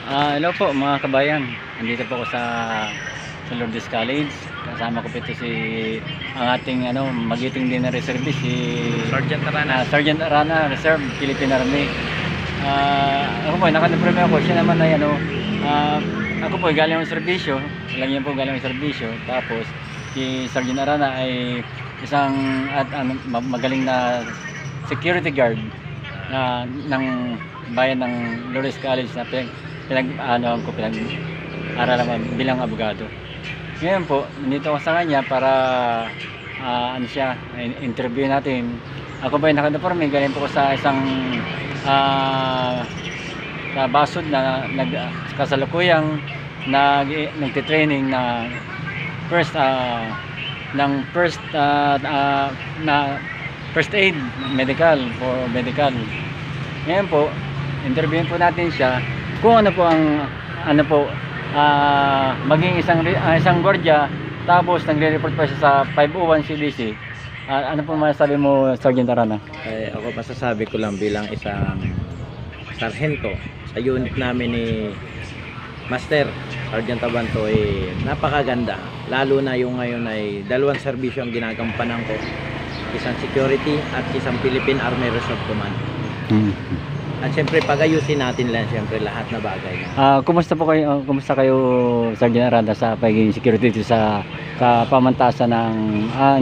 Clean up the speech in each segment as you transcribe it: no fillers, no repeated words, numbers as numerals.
Hello po mga kabayan. Nandito po ako sa Lourdes College. Kasama ko po ito ang ating magiting din na reservist Sergeant Arana. Sergeant Arana, Reserve Philippine Army. Ako po naka-uniforme ako. Siya naman ay ako po galing ng serbisyo. Alam niyo po galing ng serbisyo. Tapos si Sergeant Arana ay isang magaling na security guard ng bayan ng Lourdes College na pinag-aralan bilang abogado. Ngayon po, nandito ako sa kanya para interview natin. Ako ba yung naka-uniforme, galing po ko sa isang sa basod na kasalukuyang nagtitraining na first aid for medical. Ngayon po, interviewin po natin siya kung ano po ang maging isang gwardiya, tapos nagre-report pa siya sa 501 CDC. Ano po masasabi mo, Sergeant Arana? Ako masasabi ko lang bilang isang sarhento sa unit namin ni Master Sergeant Abanto, napakaganda. Lalo na yung ngayon ay dalawang serbisyo ang ginagampanan ko. Isang security at isang Philippine Army Reserve Command. At siyempre pagayusin natin lang siyempre lahat na bagay. Kumusta kayo Sergeant Arana sa pagiging security dito sa pamantasan ng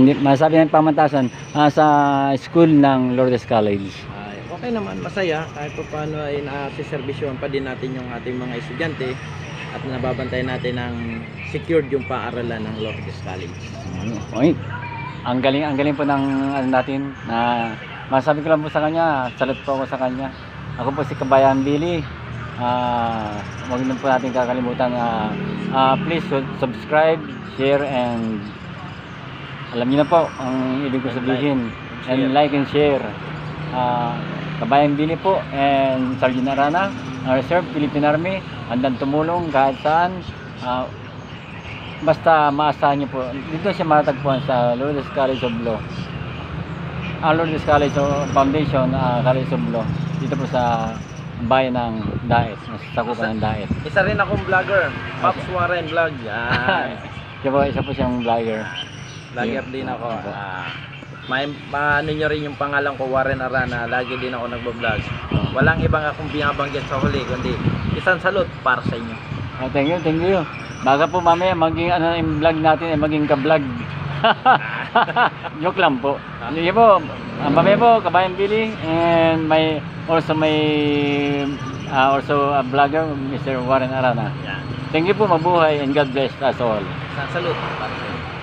hindi masabi ng pamantasan sa school ng Lourdes College? Okay naman, masaya kahit pa paano ay nasiservisyohan pa din natin yung ating mga estudyante at nababantayan natin ng secured yung paaralan ng Lourdes College. Okay. Ang galing po ng natin na masabi ko lang po sa kanya, salute po ako sa kanya. Ako po si Kabayan Billy. Huwag na po natin kakalimutan please subscribe, share, and alam niyo na po ang ibig ko sabihin, and like and share. Kabayan Billy po and Sergeant Arana, Reserve Philippine Army, handang tumulong kahit saan. Basta maasahan niyo po, dito siya matatagpuan sa Lourdes College of Law, Lourdes College Foundation, College of Law, dito po sa bayan ng Daet, sa sakupan ng Daet. Isa rin akong vlogger, Pops Warren Vlog. Isa po siyang vlogger. Vlogger din ako. Maano nyo rin yung pangalan ko, Warren Arana. Lagi din ako nagbablog. Walang ibang akong binabanggit sa huli, kundi isang salute para sa inyo. Thank you. Baga po mamaya maging yung vlog natin ay maging ka-vlog. Joke lang po. Hindi po, ang mamaya po, Kabayan Billy, and also a vlogger, Mr. Warren Arana. Yeah. Thank you po, mabuhay, and God bless us all. Isang salute para sa inyo.